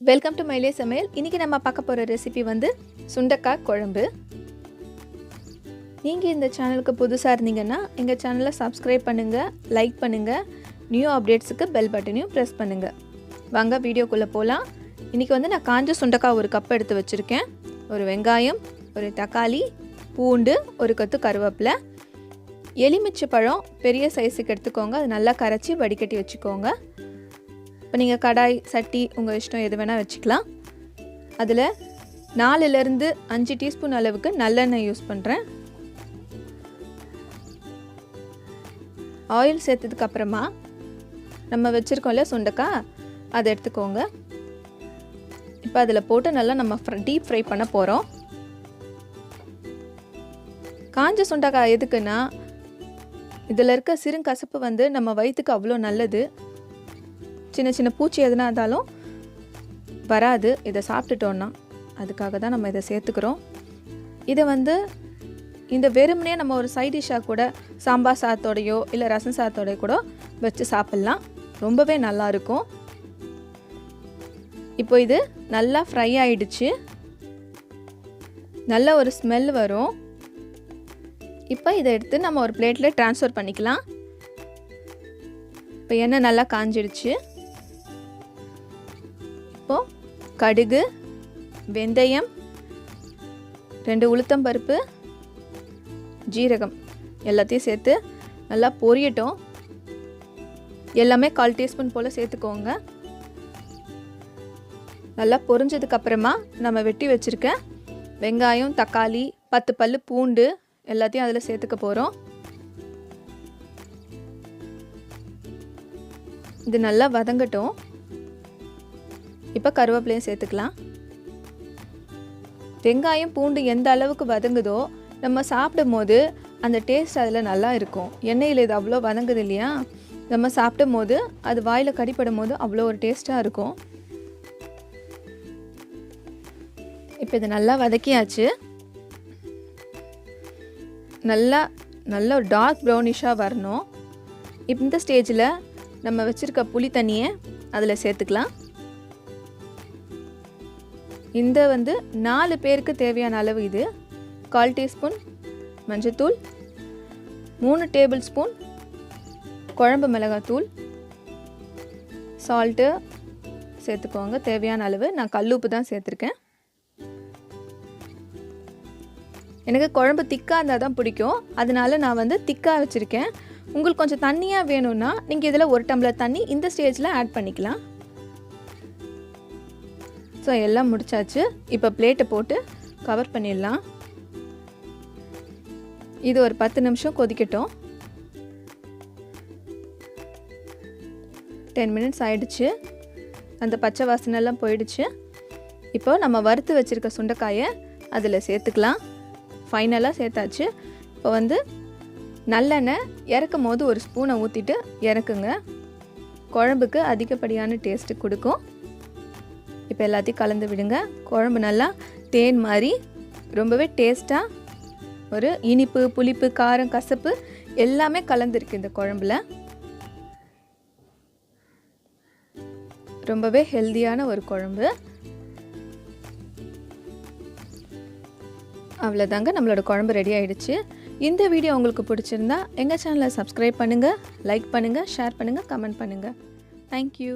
Welcome to MYLAI Samayal. இன்னைக்கு நம்ம பார்க்க போற ரெசிபி வந்து சுண்டக்காய் குழம்பு. நீங்க இந்த சேனலுக்கு புதுசா இருந்தீங்கன்னா எங்க சேனலை சப்ஸ்கிரைப் பண்ணுங்க, லைக் பண்ணுங்க, நியூ அப்டேட்ஸ்க்கு பெல் பட்டனையும் பிரஸ் பண்ணுங்க. வாங்க வீடியோக்குள்ள போலாம். இன்னைக்கு வந்து நான் காஞ்ச சுண்டக்காய் ஒரு கப் எடுத்து வச்சிருக்கேன். ஒரு வெங்காயம், ஒரு தக்காளி, பூண்டு, ஒரு கொத்து கருவேப்பிலை, எலுமிச்சை பழம் பெரிய சைஸுக்கு எடுத்துக்கோங்க. அது நல்லா கரைச்சி வடிகட்டி வச்சுக்கோங்க. இப்போ நீங்கள் கடாய் சட்டி உங்கள் இஷ்டம் எது வேணால் வச்சுக்கலாம். அதில் 4லேருந்து 5 டீஸ்பூன் அளவுக்கு நல்லெண்ணெய் யூஸ் பண்ணுறேன். ஆயில் சேர்த்ததுக்கு அப்புறமா நம்ம வச்சுருக்கோம்ல சுண்டக்காய், அதை எடுத்துக்கோங்க. இப்போ அதில் போட்டு நல்லா நம்ம டீப் ஃப்ரை பண்ண போகிறோம். காஞ்ச சுண்டக்காய் எதுக்குன்னா, இதில் இருக்க சிறுங்கசப்பு வந்து நம்ம வயிற்றுக்கு அவ்வளோ நல்லது. சின்ன சின்ன பூச்சி எதுனா இருந்தாலும் வராது இதை சாப்பிட்டுட்டோன்னா. அதுக்காக தான் நம்ம இதை சேர்த்துக்கிறோம். இதை வந்து இந்த வெறுமனே நம்ம ஒரு சைட் டிஷ்ஷாக கூட சாம்பார் சாதத்தோடையோ இல்லை ரசம் சாதத்தோடையோ கூட வச்சு சாப்பிட்லாம். ரொம்பவே நல்லாயிருக்கும். இப்போ இது நல்லா ஃப்ரை ஆகிடுச்சு. நல்ல ஒரு ஸ்மெல் வரும். இப்போ இதை எடுத்து நம்ம ஒரு பிளேட்டில் ட்ரான்ஸ்ஃபர் பண்ணிக்கலாம். இப்போ எண்ணெய் நல்லா காஞ்சிடுச்சு. இப்போது கடுகு, வெந்தயம், 2 உளுத்தம்பருப்பு, ஜீரகம் எல்லாத்தையும் சேர்த்து நல்லா பொரியட்டும். எல்லாமே 1/4 டீஸ்பூன் போல் சேர்த்துக்கோங்க. நல்லா பொரிஞ்சதுக்கப்புறமா நம்ம வெட்டி வச்சுருக்க வெங்காயம், தக்காளி, 10 பல்லு பூண்டு எல்லாத்தையும் அதில் சேர்த்துக்க போகிறோம். இது நல்லா வதங்கட்டும். இப்போ கருவேப்பிலையும் சேர்த்துக்கலாம். வெங்காயம் பூண்டு எந்த அளவுக்கு வதங்குதோ நம்ம சாப்பிடும் போது அந்த டேஸ்ட் அதில் நல்லா இருக்கும். எண்ணெயில் இது அவ்வளோ வதங்குது இல்லையா, நம்ம சாப்பிடும் போது அது வாயில் கடிப்படும் போது அவ்வளோ ஒரு டேஸ்ட்டாக இருக்கும். இப்போ இது நல்லா வதக்கியாச்சு. நல்லா ஒரு டார்க் ப்ரௌனிஷாக வரணும். இந்த ஸ்டேஜில் நம்ம வச்சுருக்க புளி தண்ணியை அதில் சேர்த்துக்கலாம். இந்த வந்து 4 பேருக்கு தேவையான அளவு இது. 1/4 டீஸ்பூன் மஞ்சத்தூள், 3 டேபிள் ஸ்பூன் குழம்பு மிளகாத்தூள், சால்ட்டு சேர்த்துக்கோங்க தேவையான அளவு. நான் கல்லுப்பு தான் சேர்த்துருக்கேன். எனக்கு குழம்பு திக்காக இருந்தால் தான் பிடிக்கும், அதனால நான் வந்து திக்காக வச்சுருக்கேன். உங்களுக்கு கொஞ்சம் தண்ணியாக வேணும்னா நீங்கள் இதில் 1 டம்ளர் தண்ணி இந்த ஸ்டேஜில் ஆட் பண்ணிக்கலாம். ஸோ எல்லாம் முடிச்சாச்சு. இப்போ பிளேட்டை போட்டு கவர் பண்ணிடலாம். இது ஒரு 10 நிமிஷம் கொதிக்கட்டும். 10 மினிட்ஸ் ஆயிடுச்சு. அந்த பச்சை வாசனைலாம் போயிடுச்சு. இப்போ நம்ம வறுத்து வச்சுருக்க சுண்டைக்காயை அதில் சேர்த்துக்கலாம். ஃபைனலாக சேர்த்தாச்சு. இப்போ வந்து நல்லெண்ணெய் இறக்கும் போது ஒரு ஸ்பூனை ஊற்றிட்டு இறக்குங்க. குழம்புக்கு அதிகப்படியான டேஸ்ட்டு கொடுக்கும். இப்போ எல்லாத்தையும் கலந்து விடுங்க. குழம்பு நல்லா தேன் மாதிரி ரொம்பவே டேஸ்ட்டாக ஒரு இனிப்பு, புளிப்பு, காரம், கசப்பு எல்லாமே கலந்துருக்கு இந்த குழம்புல. ரொம்பவே ஹெல்தியான ஒரு குழம்பு. அவ்வளோதாங்க, நம்மளோட குழம்பு ரெடி ஆகிடுச்சு. இந்த வீடியோ உங்களுக்கு பிடிச்சிருந்தா எங்கள் சேனலை சப்ஸ்கிரைப் பண்ணுங்கள், லைக் பண்ணுங்கள், ஷேர் பண்ணுங்கள், கமெண்ட் பண்ணுங்கள். தேங்க்யூ.